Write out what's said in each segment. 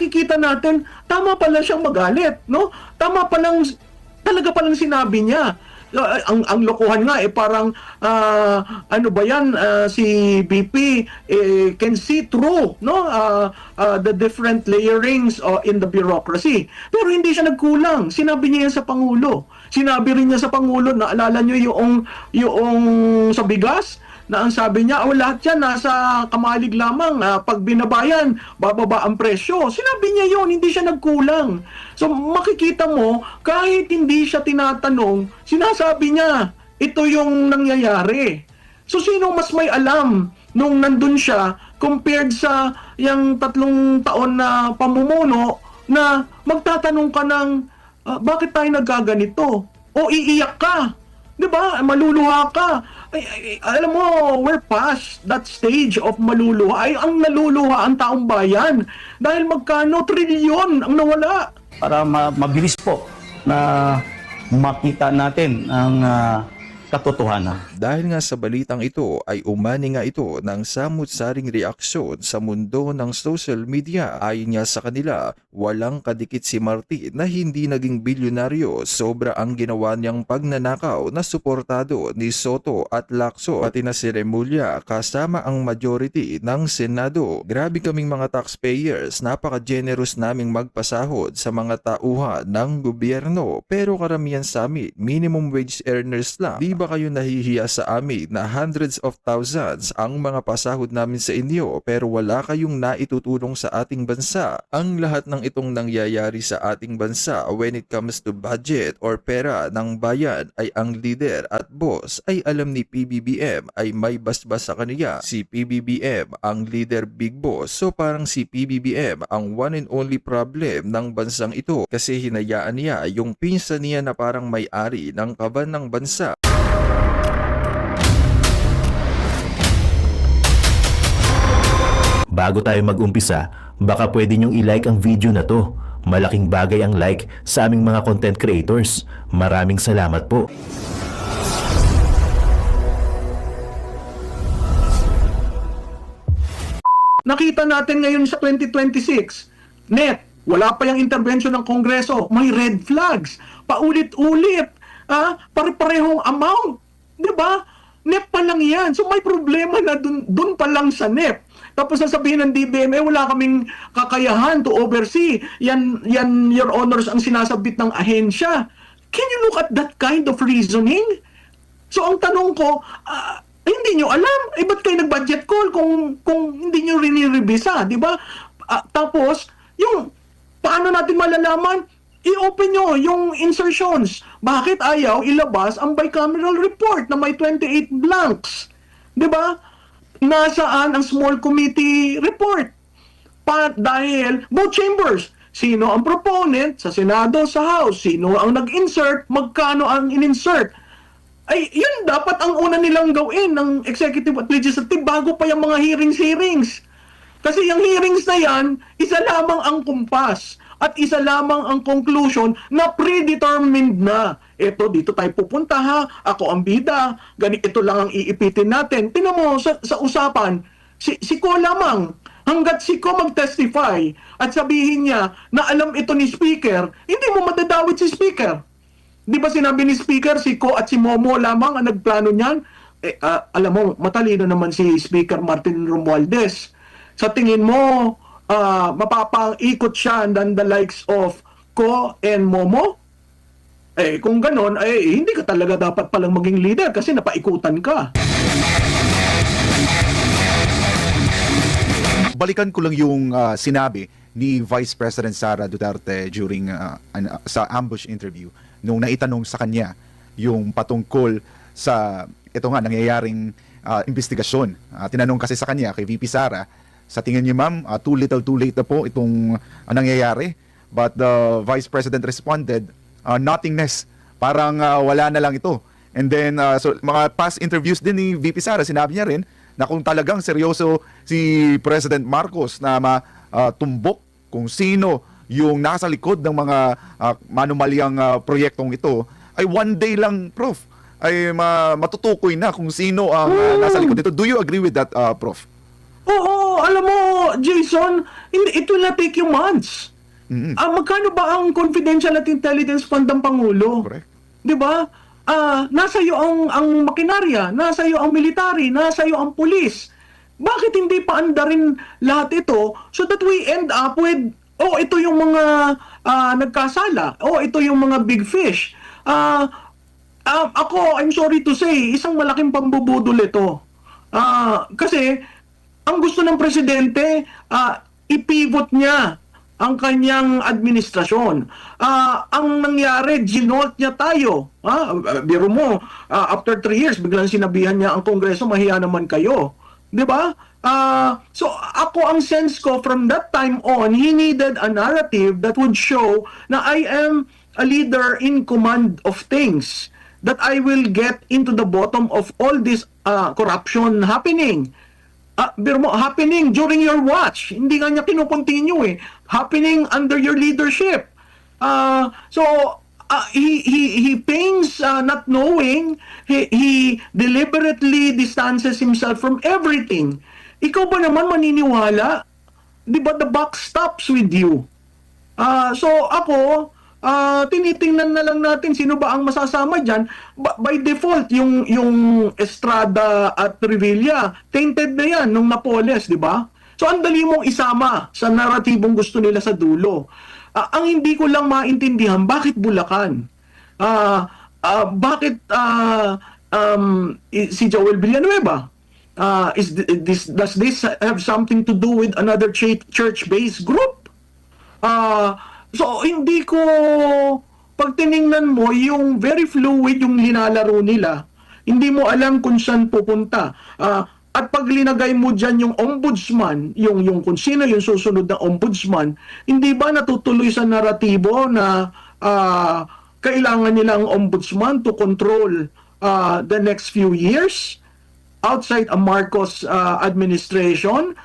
makikita natin, tama pala siyang magalit, no? Tama palang, talaga palang sinabi niya. Ang lokohan nga parang ano ba yan, si BP can see through, no, the different layerings in the bureaucracy, pero hindi siya nagkulang. Sinabi niya yan sa Pangulo, sinabi rin niya sa Pangulo, naalala niyo yung sa bigas, na ang sabi niya, lahat yan nasa kamalig lamang, pag binabayan, bababa ang presyo. Sinabi niya yon, hindi siya nagkulang. So makikita mo, kahit hindi siya tinatanong, sinasabi niya, ito yung nangyayari. So sino mas may alam nung nandun siya compared sa yung 3 taon na pamumuno na magtatanong ka ng, bakit tayo nagkaganito? O iiyak ka. 'Di ba? Maluluha ka. Alam mo, we're past that stage of maluluha. Ang naluluha ang taong bayan dahil magkano trilyon ang nawala. Para mabilis po na makita natin ang katotohanan. Dahil nga sa balitang ito ay umani nga ito ng samut-saring reaksyon sa mundo ng social media. Ayon nga sa kanila, walang kadikit si Martin na hindi naging bilyonaryo, sobra ang ginawa niyang pagnanakaw na suportado ni Soto at Lacson pati na si Remulla kasama ang majority ng Senado. Grabe kaming mga taxpayers, napaka-generous naming magpasahod sa mga tauhan ng gobyerno, pero karamihan sa amin minimum wage earners lang. Di ba kayo nahihiya sa amin na hundreds of thousands ang mga pasahod namin sa inyo pero wala kayong naitutulong sa ating bansa? Ang lahat ng itong nangyayari sa ating bansa when it comes to budget or pera ng bayan ay ang leader at boss ay alam ni PBBM ay may basbas sa kanya. Si PBBM ang leader big boss, so parang si PBBM ang one and only problem ng bansang ito kasi hinayaan niya yung pinsan niya na parang may-ari ng kaban ng bansa. Bago tayo mag-umpisa, baka pwede nyong i-like ang video na to. Malaking bagay ang like sa aming mga content creators. Maraming salamat po. Nakita natin ngayon sa 2026, net, wala pa yung intervention ng Kongreso, may red flags, paulit-ulit, pare-parehong amount, di ba? NEP pa lang yan. So may problema na dun pa lang sa NEP. Tapos sasabihin ng DBM, wala kaming kakayahan to oversee. Yan, Your Honors, ang sinasabit ng ahensya. Can you look at that kind of reasoning? So ang tanong ko, hindi nyo alam. Ba't kayo nag-budget call kung hindi nyo rinirevisa, di ba? Tapos, yung paano natin malalaman? I-open nyo yung insertions. Bakit ayaw ilabas ang bicameral report na may 28 blanks? Di ba? Nasaan ang small committee report? Dahil both chambers, sino ang proponent sa Senado, sa House, sino ang nag-insert, magkano ang in-insert. Ay, yun dapat ang una nilang gawin ng executive at legislative bago pa yung mga hearings. Kasi yung hearings na yan, isa lamang ang kumpas at isa lamang ang conclusion na predetermined na. Ito, dito tayo pupunta ha, ako ang bida, ito lang ang iipitin natin. Tingnan mo sa usapan, si Ko lamang, hanggat si Ko mag-testify at sabihin niya na alam ito ni Speaker, hindi mo madadawit si Speaker. Di ba sinabi ni Speaker, si Ko at si Momo lamang ang nagplano niyan? Alam mo, matalino naman si Speaker Martin Romualdez. Sa tingin mo, mapapang-ikot siya than the likes of Ko and Momo? Kung ganon, hindi ka talaga dapat palang maging leader kasi napaikutan ka. Balikan ko lang yung sinabi ni Vice President Sara Duterte during sa ambush interview nung naitanong sa kanya yung patungkol sa ito nga nangyayaring investigasyon. Tinanong kasi sa kanya kay VP Sara, sa tingin niyo ma'am, too little too late na po itong nangyayari? But the Vice President responded, nothingness, parang wala na lang ito. And then so mga past interviews din ni VP Sara, sinabi niya rin na kung talagang seryoso si President Marcos na matumbok kung sino yung nasa likod ng mga manumalyang proyektong ito, ay one day lang, Prof, ay matutukoy na kung sino ang nasa likod dito. Do you agree with that, Prof? Oo, alam mo, Jason, it will not take you months. Magkano ba ang confidential at intelligence fund ng Pangulo? Correct. 'Di ba? Nasa iyo ang makinarya, nasa iyo ang military, nasa iyo ang pulis. Bakit hindi pa andarin lahat ito so that we end up with, ito yung mga nagkasala, ito yung mga big fish. Ako, I'm sorry to say, isang malaking pambubudol ito. Kasi, ang gusto ng presidente, ipivot niya ang kanyang administrasyon. Ang nangyari, ginolt niya tayo. Biro mo, after 3 years, biglang sinabihan niya ang Kongreso, mahiya naman kayo. Di ba? So, ako ang sense ko, from that time on, he needed a narrative that would show na I am a leader in command of things, that I will get into the bottom of all this corruption happening. Pero happening during your watch. Hindi nga niya kinukontinue happening under your leadership. He feigns not knowing. He deliberately distances himself from everything. Ikaw ba naman maniniwala? Di ba the buck stops with you? So ako, tinitingnan na lang natin sino ba ang masasama dyan. By default, yung Estrada at Revilla, tainted na yan nung Napoles, di ba? So ang dali mong isama sa naratibong gusto nila sa dulo. Ang hindi ko lang maintindihan, bakit Bulacan? Bakit si Joel Villanueva? Does this have something to do with another church-based group? So, hindi ko, pag tiningnan mo, yung very fluid yung linalaro nila, hindi mo alam kung saan pupunta. At pag linagay mo dyan yung ombudsman, yung kung sino yung susunod na ombudsman, hindi ba natutuloy sa naratibo na kailangan nilang ombudsman to control the next few years outside a Marcos administration?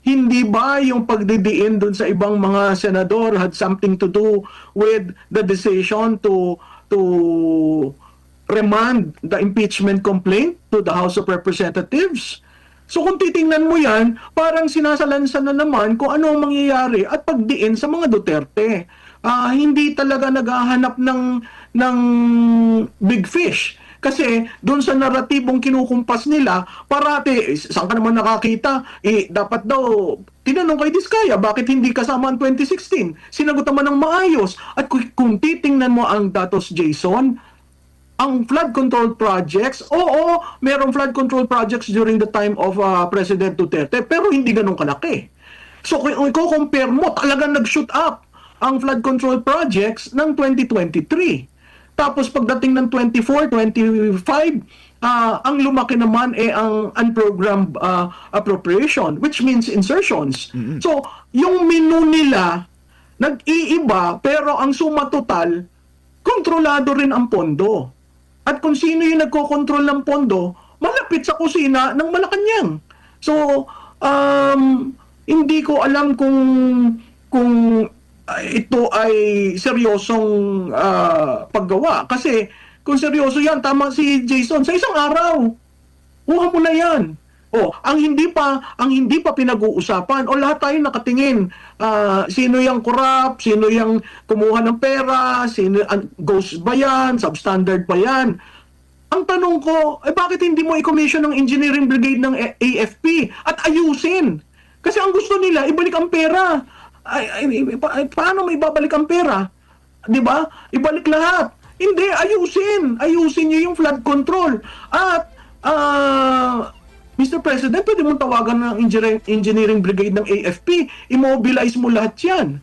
Hindi ba yung pagdidiin dun sa ibang mga senador had something to do with the decision to remand the impeachment complaint to the House of Representatives? So kung titingnan mo yan, parang sinasalansan na naman kung ano ang mangyayari at pagdiin sa mga Duterte. Hindi talaga naghahanap ng big fish. Kasi doon sa naratibong kinukumpas nila, parati, saan ka naman nakakita? Dapat daw, tinanong kay Diskaya, bakit hindi kasama ang 2016? Sinagot naman ng maayos. At kung titingnan mo ang datos, Jason, ang flood control projects, merong flood control projects during the time of President Duterte, pero hindi ganun kalaki. So kung i-compare mo, talagang nag-shoot up ang flood control projects ng 2023. Tapos pagdating ng 24, 25, ang lumaki naman ang unprogrammed appropriation, which means insertions. So, yung menu nila, nag-iiba, pero ang suma total, kontrolado rin ang pondo. At kung sino yung nagkokontrol ng pondo, malapit sa kusina ng Malacanang. So, hindi ko alam kung ito ay seryosong paggawa. Kasi kung seryoso yan, tama si Jason, sa isang araw, kuha mo na yan. Ang hindi pa pinag-uusapan, lahat tayo nakatingin, sino yung corrupt, sino yung kumuha ng pera, sino, ghost ba yan, substandard ba yan. Ang tanong ko, bakit hindi mo i-commission ng engineering brigade ng AFP at ayusin? Kasi ang gusto nila, ibalik ang pera. Paano may babalik ang pera? 'Di ba? Ibalik lahat. Hindi, ayusin niyo yung flood control. At Mr. President, pwede mong tawagan ng engineering brigade ng AFP, immobilize mo lahat 'yan.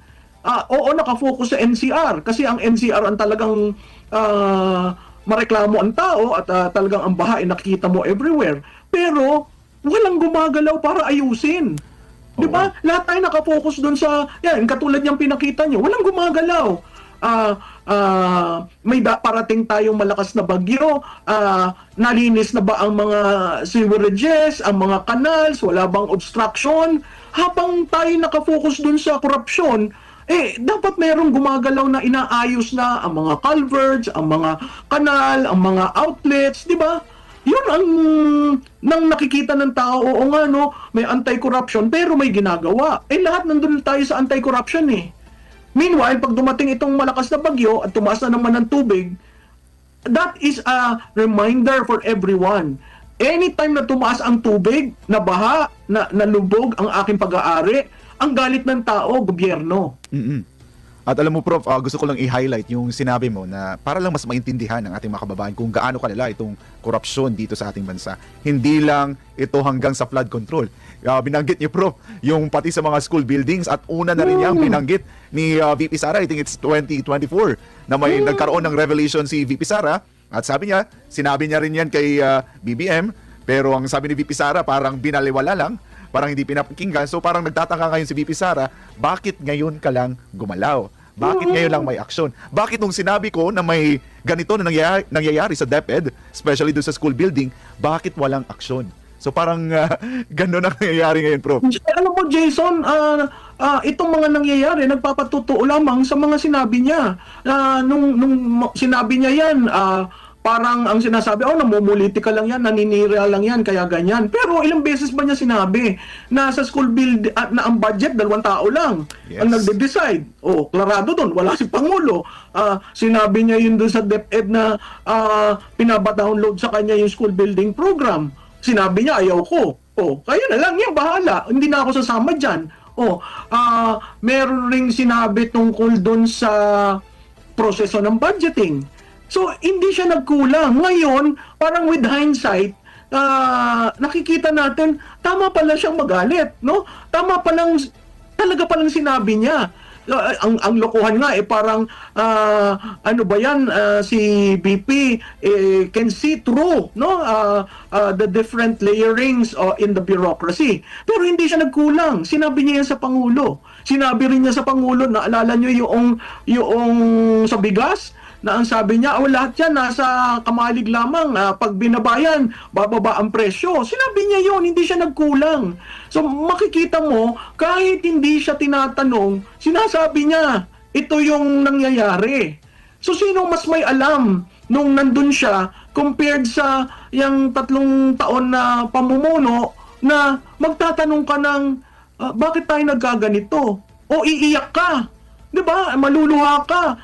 Nakafocus sa NCR kasi ang NCR ang talagang mareklamo ang tao at talagang ang baha ay nakikita mo everywhere. Pero walang gumagalaw para ayusin. Di ba? Lahat tayo nakafocus doon sa, katulad niyang pinakita niyo, walang gumagalaw. May parating tayong malakas na bagyo, nalinis na ba ang mga sewerages, ang mga canals, wala bang obstruction? Habang tayo nakafocus doon sa korupsyon, dapat mayroong gumagalaw na inaayos na ang mga culverts, ang mga kanal, ang mga outlets, di ba? Yun ang nang nakikita ng tao, oo nga no, may anti-corruption pero may ginagawa. Eh lahat nandun tayo sa anti-corruption eh. Meanwhile, pag dumating itong malakas na bagyo at tumaas na naman ng tubig, that is a reminder for everyone. Anytime na tumaas ang tubig, na baha, na nalubog ang aking pag-aari, ang galit ng tao, gobyerno. Mm-mm. At alam mo, Prof, gusto ko lang i-highlight yung sinabi mo na para lang mas maintindihan ng ating mga kababayan kung gaano kalala itong korupsyon dito sa ating bansa. Hindi lang ito hanggang sa flood control. Binanggit niyo, Prof, yung pati sa mga school buildings at una na rin niyang binanggit ni VP Sara, I think it's 2024, na may nagkaroon ng revelation si VP Sara. At sinabi niya rin yan kay BBM, pero ang sabi ni VP Sara parang binaliwala lang, parang hindi pinapakinggan. So parang nagtataka ngayon si VP Sara, bakit ngayon ka lang gumalaw? Bakit ngayon lang may aksyon? Bakit nung sinabi ko na may ganito na nangyayari sa DepEd, especially doon sa school building, bakit walang aksyon? So parang gano'n ang nangyayari ngayon, Prof. Alam mo, Jason, itong mga nangyayari, nagpapatutuo lamang sa mga sinabi niya. Nung sinabi niya yan, parang ang sinasabi, namumulitika lang yan, naninira lang yan, kaya ganyan. Pero ilang beses ba niya sinabi na sa school build na ang budget, 2 tao lang ang nagde-decide? Klarado doon, wala si Pangulo. Sinabi niya yun doon sa DepEd na pinaba-download sa kanya yung school building program. Sinabi niya, ayaw ko. Kaya na lang, yan, bahala. Hindi na ako sasama dyan. Meron ring sinabi tungkol doon sa proseso ng budgeting. So, hindi siya nagkulang. Ngayon, parang with hindsight, nakikita natin, tama pala siyang magalit, no? Talaga palang sinabi niya. Ang lokohan nga, parang, si BP can see through, no? The different layerings in the bureaucracy. Pero hindi siya nagkulang. Sinabi niya yan sa Pangulo. Sinabi rin niya sa Pangulo, naalala niyo yung sa bigas, na ang sabi niya, lahat yan nasa kamalig lamang, pag binabayan, bababa ang presyo. Sinabi niya yon, hindi siya nagkulang. So makikita mo, kahit hindi siya tinatanong, sinasabi niya, ito yung nangyayari. So sino mas may alam nung nandun siya compared sa yung 3 taon na pamumuno na magtatanong ka ng, bakit tayo nagkaganito? O iiyak ka. Diba? Maluluha ka.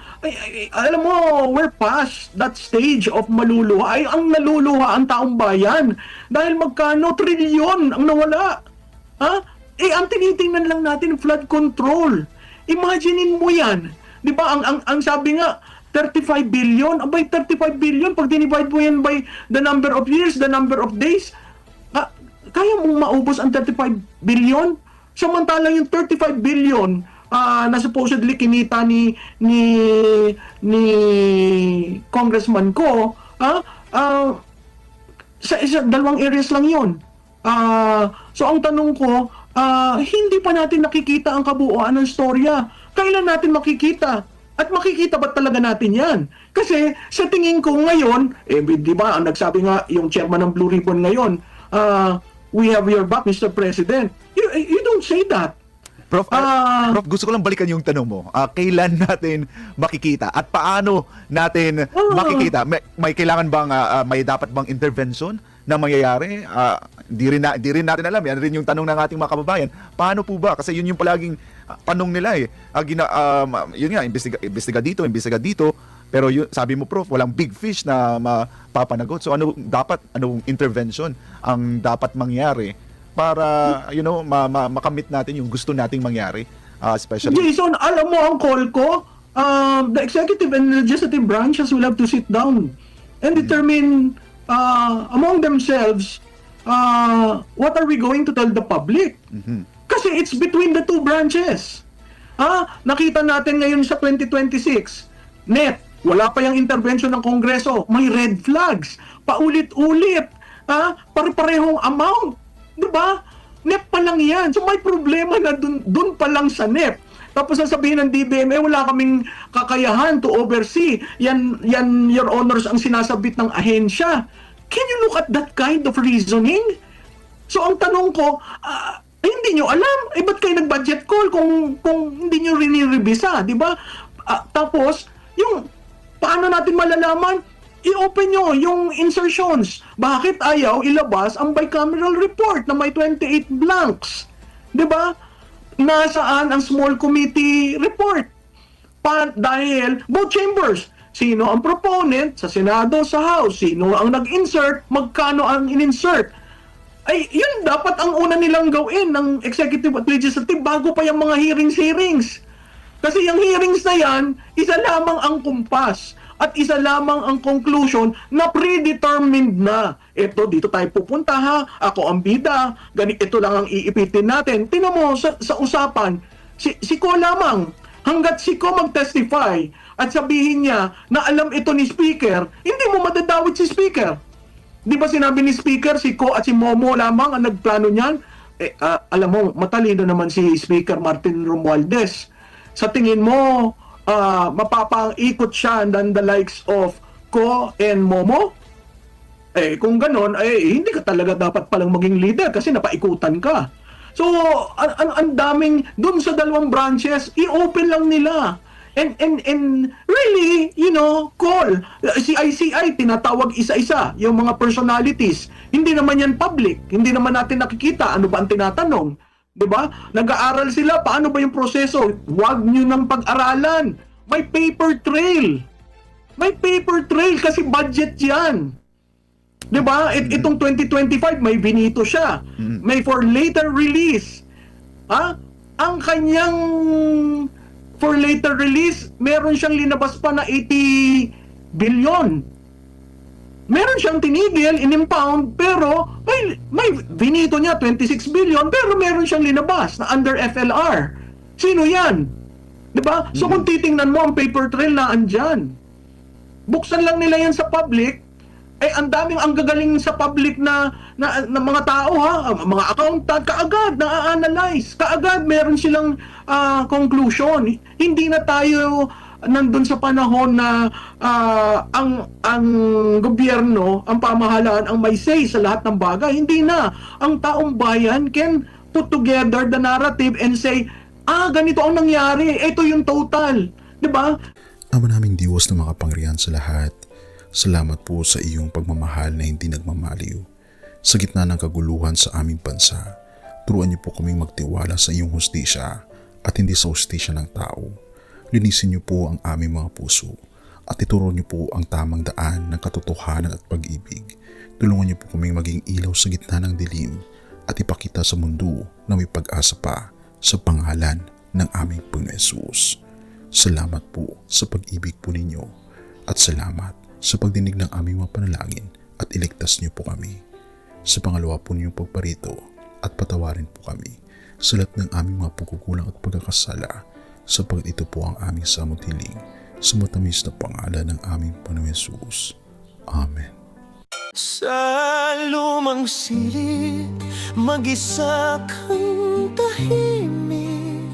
Alam mo, we're past that stage of maluluha. Ang naluluha ang taong bayan. Dahil magkano trilyon ang nawala. Ang tinitingnan lang natin, flood control. Imaginein mo yan. Diba? Ang sabi nga, 35 billion. Abay, 35 billion. Pag dinivide mo yan by the number of years, the number of days, kaya mong maubos ang 35 billion? Samantalang yung 35 billion, na supposedly kinita ni congressman ko, sa 2 areas lang yun. So ang tanong ko, hindi pa natin nakikita ang kabuuan ng storya. Kailan natin makikita? At makikita ba talaga natin yan? Kasi sa tingin ko ngayon, di ba, ang nagsabi nga yung chairman ng Blue Ribbon ngayon, we have your back, Mr. President. You don't say that. Prof, gusto ko lang balikan yung tanong mo. Kailan natin makikita at paano natin makikita? May kailangan bang may dapat bang intervention na mangyayari? Di rin natin alam. Yan rin yung tanong ng ating mga kababayan. Paano po ba? Kasi yun yung palaging tanong nila eh. Yun nga, imbestiga dito. Pero sabi mo, Prof, walang big fish na mapapanagot. So anong intervention ang dapat mangyari para makamit natin yung gusto nating mangyari, especially. Jason, alam mo ang call ko, the executive and legislative branches will have to sit down and determine among themselves what are we going to tell the public. Kasi it's between the 2 branches. Nakita natin ngayon sa 2026, wala pa yung intervention ng Kongreso, may red flags, paulit-ulit, pare-parehong amount. Diba? NEP pa lang yan. So may problema na dun pa lang sa NEP. Tapos sasabihin ng DBM, wala kaming kakayahan to oversee. Yan, Your Honors, ang sinasabit ng ahensya. Can you look at that kind of reasoning? So ang tanong ko, hindi nyo alam. Ba't kayo nag-budget call kung hindi nyo riniribisa? Diba? Tapos, yung paano natin malalaman? i-open nyo yung insertions. Bakit ayaw ilabas ang bicameral report na may 28 blanks? 'Di ba? Nasaan ang small committee report? Dahil both chambers, sino ang proponent sa Senado, sa House, sino ang nag-insert, magkano ang in-insert. Ay, yun dapat ang una nilang gawin ng executive at legislative bago pa yung mga hearings. Kasi yung hearings na yan, isa lamang ang kumpas at isa lamang ang conclusion na predetermined na. Ito, dito tayo pupunta ha, ako ang bida, ito lang ang iipitin natin. Tingnan mo sa usapan, si Ko lamang, hanggat si Ko mag-testify at sabihin niya na alam ito ni Speaker, hindi mo madadawit si Speaker. Di ba sinabi ni Speaker, si Ko at si Momo lamang ang nagplano niyan? Alam mo, matalino naman si Speaker Martin Romualdez. Sa tingin mo, mapapangikot siya than the likes of Ko and Momo? Kung ganon, hindi ka talaga dapat palang maging leader kasi napaikutan ka. So, ang daming, dun sa dalawang branches, i-open lang nila. And really, call. Si ICI, tinatawag isa-isa, yung mga personalities. Hindi naman yan public. Hindi naman natin nakikita ano ba ang tinatanong. Diba? Nag-aaral sila, paano ba yung proseso? Huwag nyo nang pag-aralan. May paper trail. May paper trail kasi budget yan. Diba? Itong 2025, may binito siya. May for later release. Ang kanyang for later release, meron siyang linabas pa na 80 billion. Meron siyang tinigil, in-impound, pero may binito niya 26 billion, pero meron siyang linabas na under FLR. Sino yan? Diba? So kung titingnan mo ang paper trail na andyan, buksan lang nila yan sa public, ang gagaling sa public na mga tao mga accountant, kaagad na-analyze, kaagad meron silang conclusion. Hindi na tayo nandun sa panahon na ang gobyerno, ang pamahalaan ang may say sa lahat ng bagay. Hindi na. Ang taong bayan can put together the narrative and say, ganito ang nangyari, ito yung total. Diba? Ama naming Diyos na makapangyarihan sa lahat, salamat po sa iyong pagmamahal na hindi nagmamaliw. Sa gitna ng kaguluhan sa aming bansa, turuan niyo po kaming magtiwala sa iyong hustisya at hindi sa hustisya ng tao. Linisin niyo po ang aming mga puso at ituro niyo po ang tamang daan ng katotohanan at pag-ibig. Tulungan niyo po kaming maging ilaw sa gitna ng dilim at ipakita sa mundo na may pag-asa pa sa pangalan ng aming Panginoon Hesus. Salamat po sa pag-ibig po ninyo at salamat sa pagdinig ng aming mga panalangin at iligtas niyo po kami. Sa pangalawa po niyong pagparito at patawarin po kami sa lahat ng aming mga pagkukulang at pagkakasala sapagkat ito po ang aming samot hiling sa matamis na pangalan ng aming Panginoon Hesus. Amen. Sa lumang silid, mag-isa kang tahimik.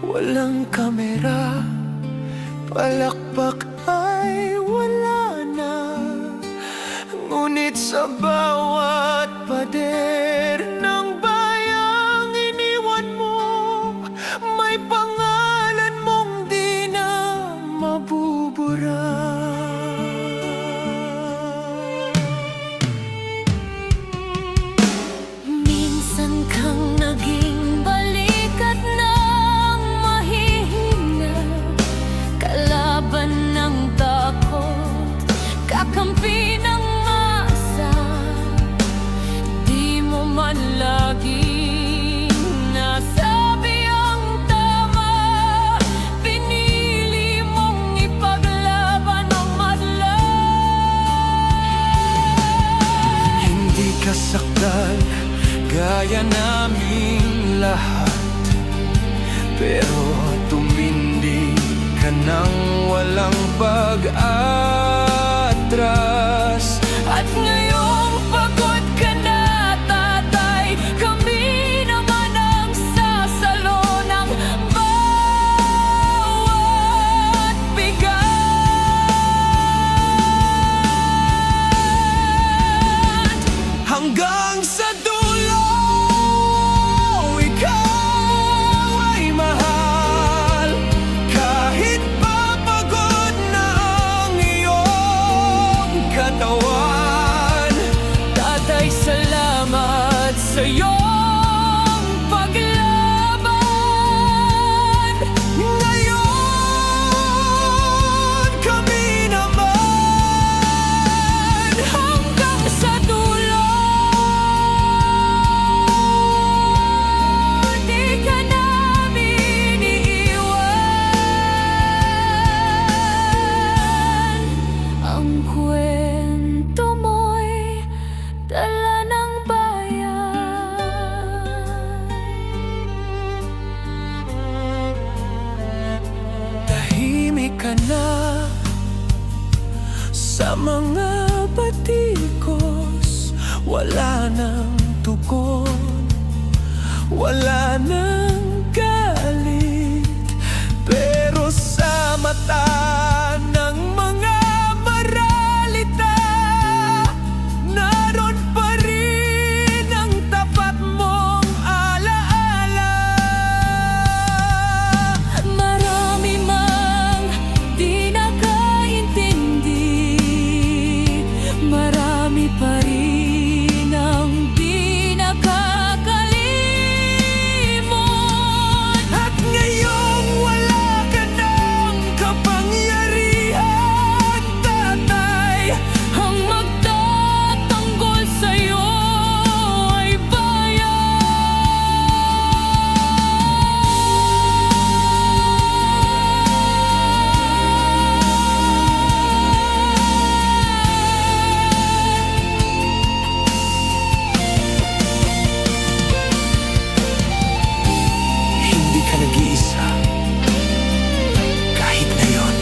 Walang kamera, palakpak ay wala na. Ngunit sa bawat pader ng bayang iniwan mo, may pangalan mong di na mabubura. Minsan kang naging balikat ng mahihina, kalaban ng takot, kakampi ng masa. Di mo man laging nasabi ang tama, pinili mong ipaglaban ang madla. Hindi ka sakdal gaya naming lahat, pero tumindi ka nang walang pag-atras. At ngayong pagod ka na, tatay, kami naman ang sasalo ng bawat bigat. Hanggang sa dulo, ikaw ay mahal. Kahit papagod na ang iyong ka na sa mga batikos. Wala nang tugon, wala nang galit, pero sa mata ng mga maralita, naroon pa rin ang tapat mong alaala. Marami mang di nakaintindi, marami pa rin ang di nakakalimot. At ngayong wala ka ng kapangyarihan, tatay, Ang magtatanggol sa'yo ay hindi ka nag-iisa kahit ngayon.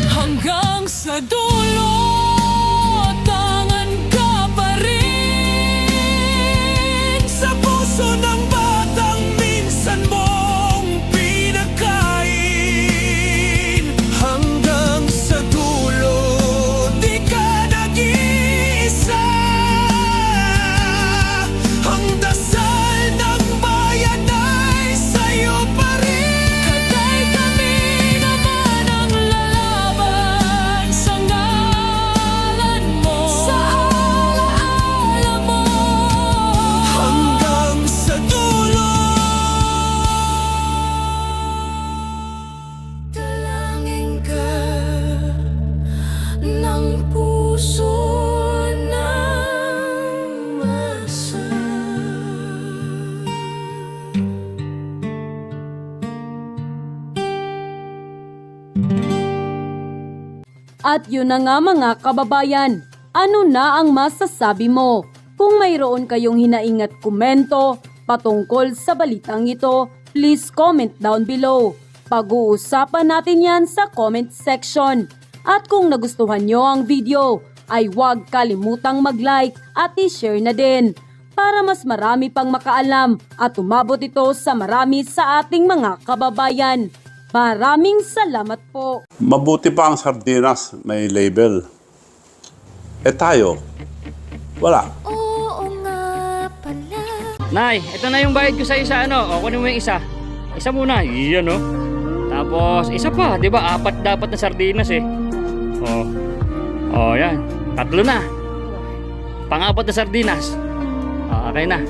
hanggang sa dulo, tangan ka pa rin. Sa puso ng batang minsan mong pinakain, hanggang sa dulo di ka nag-iisa. Ang dasal ng bayan ay sa'yo pa rin. Katay kami naman ang lalaban sa ngalan mo, sa alaala mo. Hanggang sa dulo. Dalangin ka ng puso ng masa. At yun na nga mga kababayan, ano na ang masasabi mo? Kung mayroon kayong hinaing at komento patungkol sa balitang ito, please comment down below. Pag-uusapan natin yan sa comment section. At kung nagustuhan nyo ang video, ay huwag kalimutang mag-like at i-share na din para mas marami pang makaalam at umabot ito sa marami sa ating mga kababayan. Maraming salamat po. Mabuti pa ang sardinas, may label. Eh tayo, wala. Oo nga pala. Nay, ito na yung bayad ko sa isa, ano? O, kunin mo yung isa. Isa muna, iyan, no? Tapos, isa pa, di ba? 4 dapat na sardinas, eh. O, yan. 3 na. Pang-4 na sardinas. O, okay na.